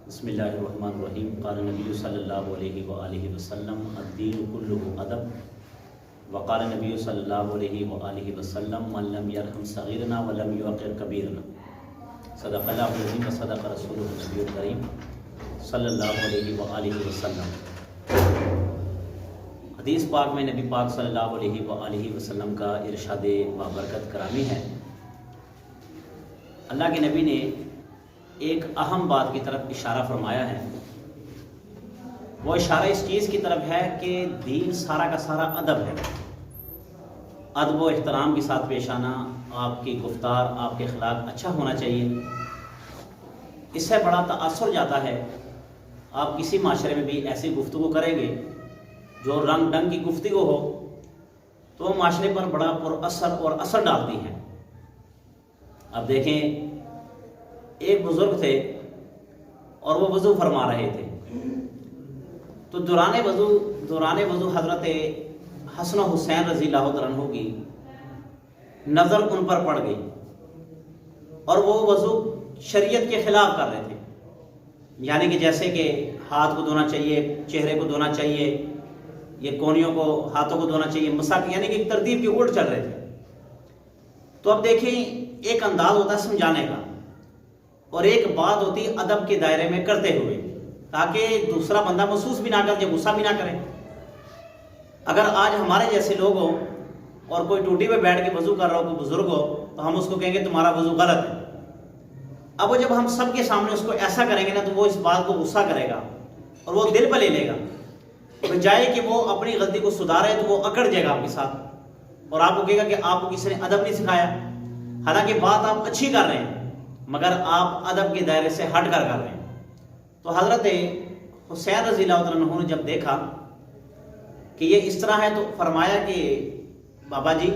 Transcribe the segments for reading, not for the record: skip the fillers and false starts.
بسم اللہ الرحمن الرحیم قال نبی صلی اللہ علیہ وآلہ وسلم الدین کلہ ادب وقال نبی صلی اللہ علیہ وآلہ وسلم من لم یرحم صغیرنا ولم یوقر کبیرنا صدق اللہ العظیم وصدق رسولہ النبی الکریم صلی اللہ علیہ وآلہ وسلم۔ حدیث پاک میں نبی پاک صلی اللہ علیہ وآلہ وسلم کا ارشاد بابرکت کرامی ہے۔ اللہ کے نبی نے ایک اہم بات کی طرف اشارہ فرمایا ہے۔ وہ اشارہ اس چیز کی طرف ہے کہ دین سارا کا سارا ادب ہے۔ ادب و احترام کے ساتھ پیش آنا، آپ کی گفتار، آپ کے اخلاق اچھا ہونا چاہیے۔ اس سے بڑا تاثر جاتا ہے۔ آپ کسی معاشرے میں بھی ایسی گفتگو کریں گے جو رنگ ڈنگ کی گفتگو ہو تو وہ معاشرے پر بڑا پر اثر اور اثر ڈالتی ہے۔ اب دیکھیں، ایک بزرگ تھے اور وہ وضو فرما رہے تھے، تو دوران وضو حضرت حسن و حسین رضی اللہ عنہ کی نظر ان پر پڑ گئی اور وہ وضو شریعت کے خلاف کر رہے تھے۔ یعنی کہ جیسے کہ ہاتھ کو دھونا چاہیے، چہرے کو دھونا چاہیے، یہ کونیوں کو، ہاتھوں کو دھونا چاہیے، مساق، یعنی کہ ایک ترتیب کے الٹ چل رہے تھے۔ تو اب دیکھیں، ایک انداز ہوتا ہے سمجھانے کا اور ایک بات ہوتی ہے ادب کے دائرے میں کرتے ہوئے، تاکہ دوسرا بندہ محسوس بھی نہ کرے، غصہ بھی نہ کرے۔ اگر آج ہمارے جیسے لوگ ہو اور کوئی ٹوٹی پہ بیٹھ کے وضو کر رہا ہو، کوئی بزرگ ہو، تو ہم اس کو کہیں گے تمہارا وضو غلط ہے۔ اب وہ جب ہم سب کے سامنے اس کو ایسا کریں گے نا، تو وہ اس بات کو غصہ کرے گا اور وہ دل پہ لے لے گا، بجائے کہ وہ اپنی غلطی کو سدھارے تو وہ اکڑ جائے گا آپ کے ساتھ اور آپ کو کہے گا کہ آپ کو کسی نے ادب نہیں سکھایا۔ حالانکہ بات آپ اچھی کر رہے ہیں مگر آپ ادب کے دائرے سے ہٹ کر رہے ہیں۔ تو حضرت حسین رضی اللہ عنہ نے جب دیکھا کہ یہ اس طرح ہے تو فرمایا کہ بابا جی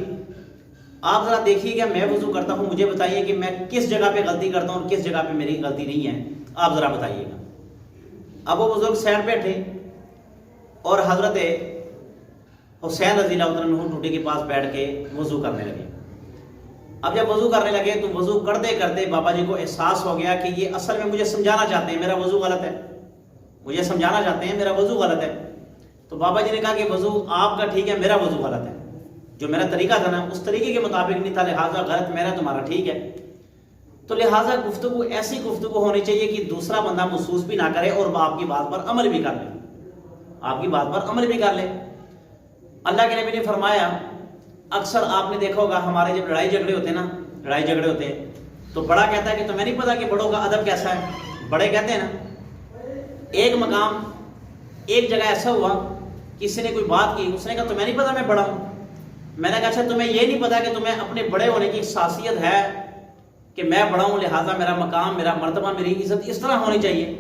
آپ ذرا دیکھیے کہ میں وضو کرتا ہوں، مجھے بتائیے کہ میں کس جگہ پہ غلطی کرتا ہوں اور کس جگہ پہ میری غلطی نہیں ہے، آپ ذرا بتائیے گا۔ اب وہ بزرگ سائڈ پہ بیٹھے اور حضرت حسین رضی اللہ عنہ ٹوٹی کے پاس بیٹھ کے وضو کرنے لگے۔ اب جب وضو کرنے لگے تو وضو کرتے کرتے بابا جی کو احساس ہو گیا کہ یہ اصل میں مجھے سمجھانا چاہتے ہیں میرا وضو غلط ہے، مجھے سمجھانا چاہتے ہیں میرا وضو غلط ہے۔ تو بابا جی نے کہا کہ وضو آپ کا ٹھیک ہے، میرا وضو غلط ہے، جو میرا طریقہ تھا نا اس طریقے کے مطابق نہیں تھا، لہٰذا غلط میرا، تمہارا ٹھیک ہے۔ تو لہٰذا گفتگو ایسی گفتگو ہونی چاہیے کہ دوسرا بندہ محسوس بھی نہ کرے اور آپ کی بات پر عمل بھی کر لے، آپ کی بات پر عمل بھی کر لے۔ اللہ کے نبی نے فرمایا، اکثر آپ نے دیکھا ہوگا ہمارے جب لڑائی جھگڑے ہوتے ہیں تو بڑا کہتا ہے کہ تمہیں نہیں پتا کہ بڑوں کا ادب کیسا ہے۔ بڑے کہتے ہیں نا، ایک مقام ایک جگہ ایسا ہوا، کسی نے کوئی بات کی، اس نے کہا تمہیں نہیں پتا میں بڑا ہوں۔ میں نے کہا اچھا تمہیں یہ نہیں پتا کہ تمہیں اپنے بڑے ہونے کی خاصیت ہے کہ میں بڑا ہوں لہٰذا میرا مقام، میرا مرتبہ، میری عزت اس طرح ہونی چاہیے،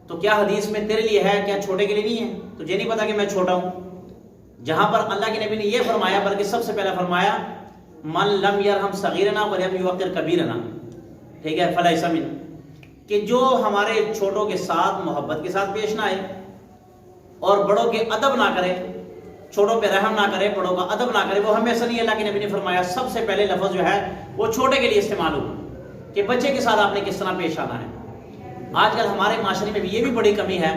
تو کیا حدیث میں تیرے لیے ہے، کیا چھوٹے کے لیے نہیں ہے؟ تجھے نہیں پتا کہ میں چھوٹا ہوں؟ جہاں پر اللہ کے نبی نے یہ فرمایا، بلکہ سب سے پہلا فرمایا من لم یرحم صغیرنا ولم یوقر کبیرنا، ٹھیک ہے، فلیس منا، کہ جو ہمارے چھوٹوں کے ساتھ محبت کے ساتھ پیش نہ آئے اور بڑوں کے ادب نہ کرے، چھوٹوں پہ رحم نہ کرے، بڑوں کا ادب نہ کرے، وہ ہمیں ایسا نہیں۔ اللہ کے نبی نے فرمایا سب سے پہلے لفظ جو ہے وہ چھوٹے کے لیے استعمال ہوا کہ بچے کے ساتھ آپ نے کس طرح پیش آنا ہے۔ آج کل ہمارے معاشرے میں بھی یہ بھی بڑی کمی ہے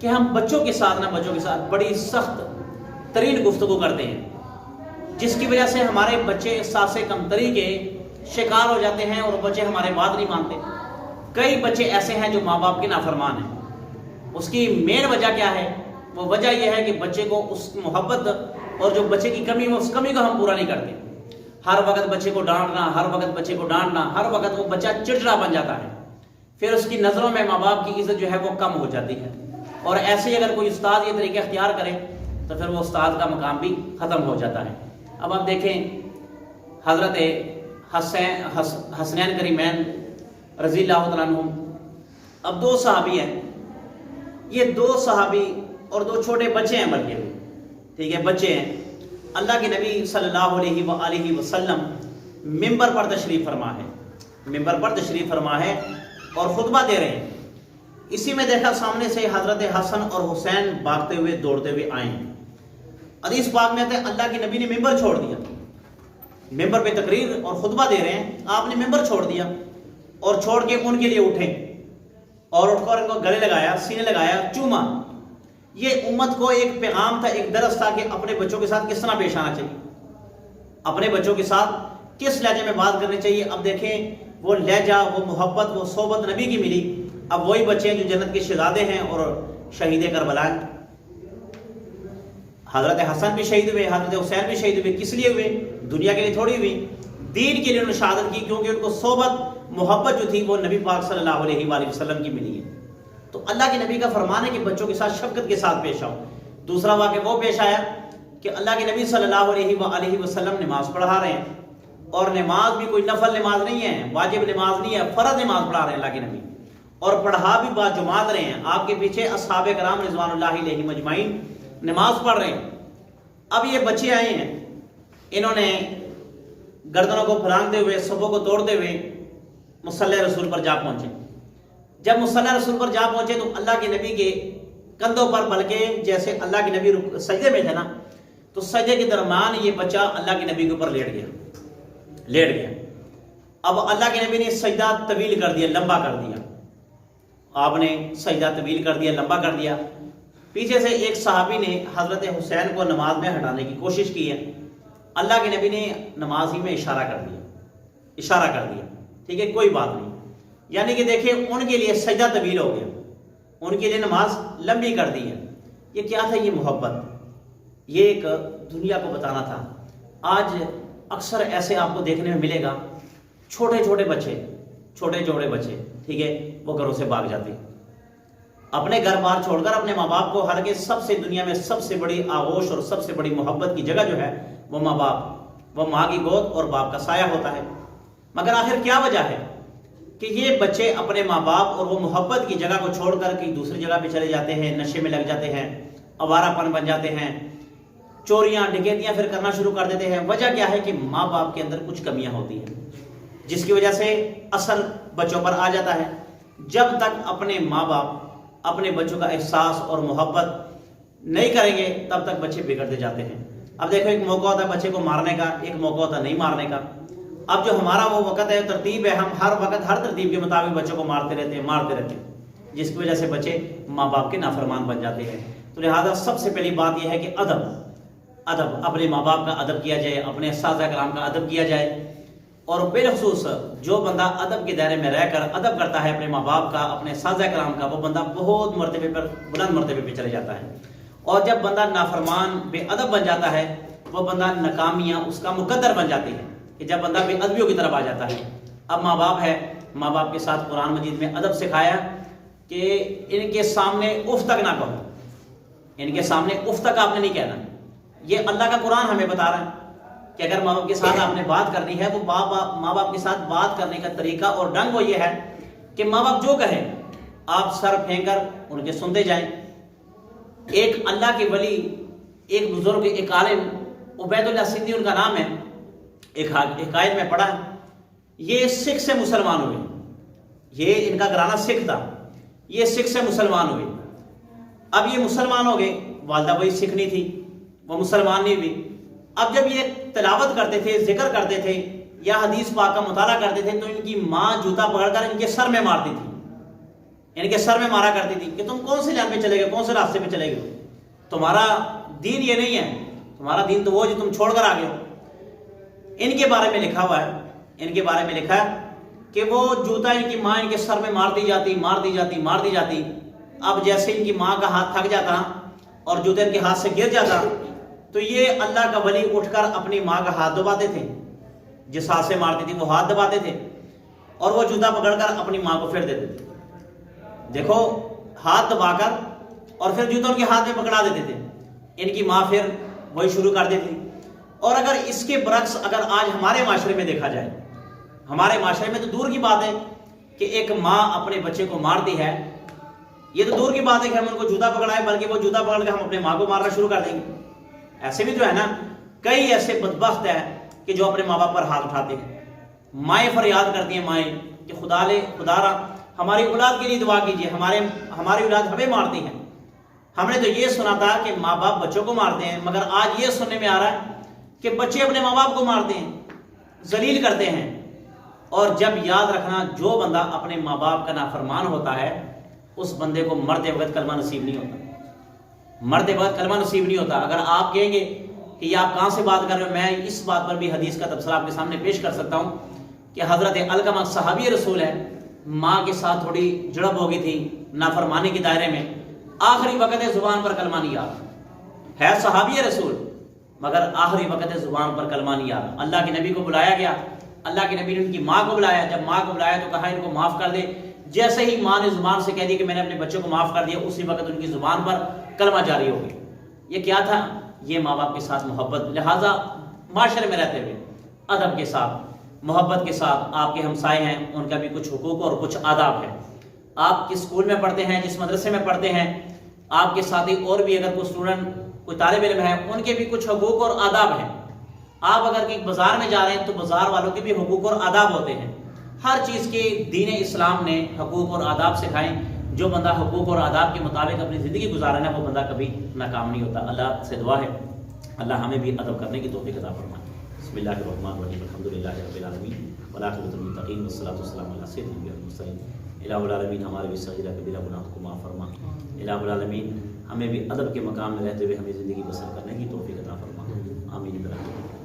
کہ ہم بچوں کے ساتھ بڑی سخت ترین گفتگو کرتے ہیں، جس کی وجہ سے ہمارے بچے احساس کمتری کے شکار ہو جاتے ہیں اور بچے ہمارے بات نہیں مانتے۔ کئی بچے ایسے ہیں جو ماں باپ کے نافرمان ہیں۔ اس کی مین وجہ کیا ہے؟ وہ وجہ یہ ہے کہ بچے کو اس محبت اور جو بچے کی کمی ہے اس کمی کو ہم پورا نہیں کرتے۔ ہر وقت بچے کو ڈانٹنا، ہر وقت وہ بچہ چڑچڑا بن جاتا ہے، پھر اس کی نظروں میں ماں باپ کی عزت جو ہے وہ کم ہو جاتی ہے۔ اور ایسے ہی اگر کوئی استاد یہ طریقہ اختیار کرے تو پھر وہ استاد کا مقام بھی ختم ہو جاتا ہے۔ اب آپ دیکھیں، حضرت حسنین کریمین رضی اللہ عنہ، اب دو صحابی ہیں، یہ دو صحابی اور دو چھوٹے بچے ہیں، بلکہ ٹھیک ہے بچے ہیں۔ اللہ کے نبی صلی اللہ علیہ وآلہ وسلم ممبر پر تشریف فرما ہے اور خطبہ دے رہے ہیں۔ اسی میں دیکھا سامنے سے حضرت حسن اور حسین بھاگتے ہوئے دوڑتے ہوئے آئے ہیں۔ حدیث پاک میں آتا ہے اللہ کے نبی نے ممبر چھوڑ دیا، ممبر پہ تقریر اور خطبہ دے رہے ہیں، آپ نے ممبر چھوڑ دیا اور چھوڑ کے ان کے لیے اٹھے اور اٹھ کر ان کو گلے لگایا، سینے لگایا، چوما۔ یہ امت کو ایک پیغام تھا، ایک درس تھا کہ اپنے بچوں کے ساتھ کس طرح پیش آنا چاہیے، اپنے بچوں کے ساتھ کس لہجے میں بات کرنی چاہیے۔ اب دیکھیں وہ لہجہ، وہ محبت، وہ صحبت نبی کی ملی۔ اب وہی بچے ہیں جو جنت کے شہزادے ہیں اور شہید کربلا ہیں۔ حضرت حسن بھی شہید ہوئے، حضرت حسین بھی شہید ہوئے، کس لیے ہوئے؟ دنیا کے لیے تھوڑی ہوئی، دین کے لیے انہوں نے شہادت کی، کیونکہ ان کو صحبت محبت جو تھی وہ نبی پاک صلی اللہ علیہ وآلہ وسلم کی ملی ہے۔ تو اللہ کے نبی کا فرمان ہے کہ بچوں کے ساتھ شفقت کے ساتھ پیش آؤ۔ دوسرا واقعہ وہ پیش آیا کہ اللہ کے نبی صلی اللہ علیہ وآلہ وسلم نماز پڑھا رہے ہیں، اور نماز بھی کوئی نفل نماز نہیں ہے، واجب نماز نہیں ہے، فرض نماز پڑھا رہے ہیں اللہ کے نبی، اور پڑھا بھی با جماعت رہے ہیں۔ آپ کے پیچھے اصحاب کرام رضوان اللہ علیہم اجمعین نماز پڑھ رہے ہیں۔ اب یہ بچے آئے ہیں، انہوں نے گردنوں کو پھلانگتے ہوئے، صفوں کو توڑتے ہوئے مصلی رسول پر جا پہنچے۔ جب مصلی رسول پر جا پہنچے تو اللہ کے نبی کے کندھوں پر، بلکہ جیسے اللہ کے نبی سجدے میں تھے نا، تو سجدے کے درمیان یہ بچہ اللہ کے نبی کے اوپر لیٹ گیا۔ اب اللہ کے نبی نے سجدہ طویل کر دیا، لمبا کر دیا۔ آپ نے سجدہ طویل کر دیا، لمبا کر دیا۔ پیچھے سے ایک صحابی نے حضرت حسین کو نماز میں ہٹانے کی کوشش کی ہے۔ اللہ کے نبی نے نماز ہی میں اشارہ کر دیا، ٹھیک ہے، کوئی بات نہیں۔ یعنی کہ دیکھیں ان کے لیے سجدہ طویل ہو گیا، ان کے لیے نماز لمبی کر دی ہے۔ یہ کیا تھا؟ یہ محبت، یہ ایک دنیا کو بتانا تھا۔ آج اکثر ایسے آپ کو دیکھنے میں ملے گا، چھوٹے چھوٹے بچے، ٹھیک ہے، وہ گھروں سے بھاگ جاتے ہیں، اپنے گھر بار چھوڑ کر اپنے ماں باپ کو، حالانکہ سب سے دنیا میں سب سے بڑی آغوش اور سب سے بڑی محبت کی جگہ جو ہے وہ ماں باپ، وہ ماں کی گود اور باپ کا سایہ ہوتا ہے۔ مگر آخر کیا وجہ ہے کہ یہ بچے اپنے ماں باپ اور وہ محبت کی جگہ کو چھوڑ کر کہیں دوسری جگہ پہ چلے جاتے ہیں، نشے میں لگ جاتے ہیں، آوارہ پن بن جاتے ہیں، چوریاں ڈکیتیاں پھر کرنا شروع کر دیتے ہیں؟ وجہ کیا ہے کہ ماں باپ کے اندر کچھ کمیاں ہوتی ہیں، جس کی وجہ سے اثر بچوں پر آ جاتا ہے۔ جب تک اپنے ماں باپ اپنے بچوں کا احساس اور محبت نہیں کریں گے تب تک بچے بگڑتے جاتے ہیں۔ اب دیکھو ایک موقع ہوتا ہے بچے کو مارنے کا، ایک موقع ہوتا ہے نہیں مارنے کا۔ اب جو ہمارا وہ وقت ہے، ترتیب ہے، ہم ہر وقت ہر ترتیب کے مطابق بچوں کو مارتے رہتے ہیں، جس کی وجہ سے بچے ماں باپ کے نافرمان بن جاتے ہیں۔ تو لہٰذا سب سے پہلی بات یہ ہے کہ ادب، اپنے ماں باپ کا ادب کیا جائے، اپنے اساتذہ کرام کا ادب کیا جائے، اور بالخصوص جو بندہ ادب کے دائرے میں رہ کر ادب کرتا ہے اپنے ماں باپ کا، اپنے اساتذہ کرام کا، وہ بندہ بہت مرتبے پر، بلند مرتبے پہ چلے جاتا ہے۔ اور جب بندہ نافرمان بے ادب بن جاتا ہے، وہ بندہ ناکامیاں اس کا مقدر بن جاتی ہے، کہ جب بندہ بے ادبیوں کی طرف آ جاتا ہے۔ اب ماں باپ ہے، ماں باپ کے ساتھ قرآن مجید میں ادب سکھایا کہ ان کے سامنے اف تک نہ کہو، ان کے سامنے اف تک آپ نے نہیں کہنا۔ یہ اللہ کا قرآن ہمیں بتا رہا ہے کہ اگر ماں باپ کے ساتھ آپ نے بات کرنی ہے، وہ ماں باپ کے ساتھ بات کرنے کا طریقہ اور ڈھنگ وہ یہ ہے کہ ماں باپ جو کہیں آپ سر پھینک کر ان کے سنتے جائیں۔ ایک اللہ کے ولی، ایک بزرگ، ایک عالم، عبید اللہ سندھی ان کا نام ہے، ایک حکایت میں پڑھا، یہ سکھ سے مسلمان ہوئے، یہ ان کا گھرانہ سکھ تھا، یہ سکھ سے مسلمان ہوئے۔ اب یہ مسلمان ہو گئے، والدہ وہی سکھ نہیں تھی، وہ مسلمان نہیں ہوئی۔ اب جب یہ تلاوت کرتے تھے، ذکر کرتے تھے یا حدیث پاک کا مطالعہ کرتے تھے، تو ان کی ماں جوتا پکڑ کر ان کے سر میں مارتی تھی، ان کے سر میں مارا کرتی تھی کہ تم کون سے لائن پہ چلے گئے، کون سے راستے پہ چلے گئے، تمہارا دین یہ نہیں ہے، تمہارا دین تو وہ جو تم چھوڑ کر آ گئے ہو۔ ان کے بارے میں لکھا ہوا ہے، ان کے بارے میں لکھا ہے کہ وہ جوتا ان کی ماں ان کے سر میں مارتی جاتی۔ اب جیسے ان کی ماں کا ہاتھ تھک جاتا اور جوتے ان کے ہاتھ سے گر جاتا، تو یہ اللہ کا ولی اٹھ کر اپنی ماں کا ہاتھ دباتے تھے، جس ہاتھ سے مارتی تھی وہ ہاتھ دباتے تھے، اور وہ جوتا پکڑ کر اپنی ماں کو پھیر دیتے تھے۔ دیکھو، ہاتھ دبا کر اور پھر جوتا ان کے ہاتھ میں پکڑا دیتے تھے، ان کی ماں پھر وہی شروع کر دیتی۔ اور اگر اس کے برعکس اگر آج ہمارے معاشرے میں دیکھا جائے، ہمارے معاشرے میں تو دور کی بات ہے کہ ایک ماں اپنے بچے کو مارتی ہے، یہ تو دور کی بات ہے کہ ہم ان کو جوتا پکڑائیں، بلکہ وہ جوتا پکڑ کے ہم اپنے ماں کو مارنا شروع کر دیں گے۔ ایسے بھی جو ہے نا، کئی ایسے بدبخت ہیں کہ جو اپنے ماں باپ پر ہاتھ اٹھاتے ہیں۔ مائیں فریاد کرتی ہیں، مائیں کہ خدا را ہماری اولاد کے لیے دعا کیجیے، ہماری اولاد ہمیں مارتی ہیں۔ ہم نے تو یہ سنا تھا کہ ماں باپ بچوں کو مارتے ہیں، مگر آج یہ سننے میں آ رہا ہے کہ بچے اپنے ماں باپ کو مارتے ہیں، ذلیل کرتے ہیں۔ اور جب یاد رکھنا، جو بندہ اپنے ماں باپ کا نافرمان ہوتا ہے، اس بندے کو مرتے وقت کلمہ نصیب نہیں ہوتا، مرتے وقت کلمہ نصیب نہیں ہوتا۔ اگر آپ کہیں گے کہ یہ آپ کہاں سے بات کر رہے ہو، میں اس بات پر بھی حدیث کا تبصرہ آپ کے سامنے پیش کر سکتا ہوں کہ حضرت علقمہ صحابی رسول ہے، ماں کے ساتھ تھوڑی جڑپ ہو گئی تھی نافرمانی کے دائرے میں، آخری وقت زبان پر کلمہ نہیں آ رہا، ہے صحابی رسول مگر آخری وقت زبان پر کلمہ نہیں آ رہا۔ اللہ کے نبی کو بلایا گیا، اللہ کے نبی نے ان کی ماں کو بلایا، جب ماں کو بلایا تو کہا ان کو معاف کر دے۔ جیسے ہی ماں نے زبان سے کہہ دی کہ میں نے اپنے بچوں کو معاف کر دیا، اسی وقت ان کی زبان پر کلمہ جاری ہو گئی۔ یہ کیا تھا؟ یہ ماں باپ کے ساتھ محبت۔ لہٰذا معاشرے میں رہتے ہوئے ادب کے ساتھ، محبت کے ساتھ، آپ کے ہمسائے ہیں ان کا بھی کچھ حقوق اور کچھ آداب ہے۔ آپ کس اسکول میں پڑھتے ہیں، جس مدرسے میں پڑھتے ہیں، آپ کے ساتھی اور بھی اگر کوئی اسٹوڈنٹ، کوئی طالب علم ہے، ان کے بھی کچھ حقوق اور آداب ہیں۔ آپ اگر کہیں بازار میں جا رہے ہیں تو بازار والوں کے بھی حقوق اور آداب ہوتے ہیں۔ ہر چیز کے دین اسلام نے حقوق اور آداب سکھائیں۔ جو بندہ حقوق اور آداب کے مطابق اپنی زندگی گزارے نا، وہ بندہ کبھی ناکام نہیں ہوتا۔ اللہ سے دعا ہے اللہ ہمیں بھی ادب کرنے کی توفیق عطا فرمائے۔ بسم اللہ الرحمن الرحیم، الحمدللہ رب العالمین والعاقبۃ للمتقین والصلاۃ والسلام علی سیدنا الانبیاء والمرسلین۔ الہ العالمین ہمارے بھی صغیرہ کبیرہ گناہ کو معاف فرما۔ الہ العالمین ہمیں بھی ادب کے مقام میں رہتے ہوئے ہمیں زندگی بسر کرنے کی توفیق عطا فرما۔ آمین برحمتک۔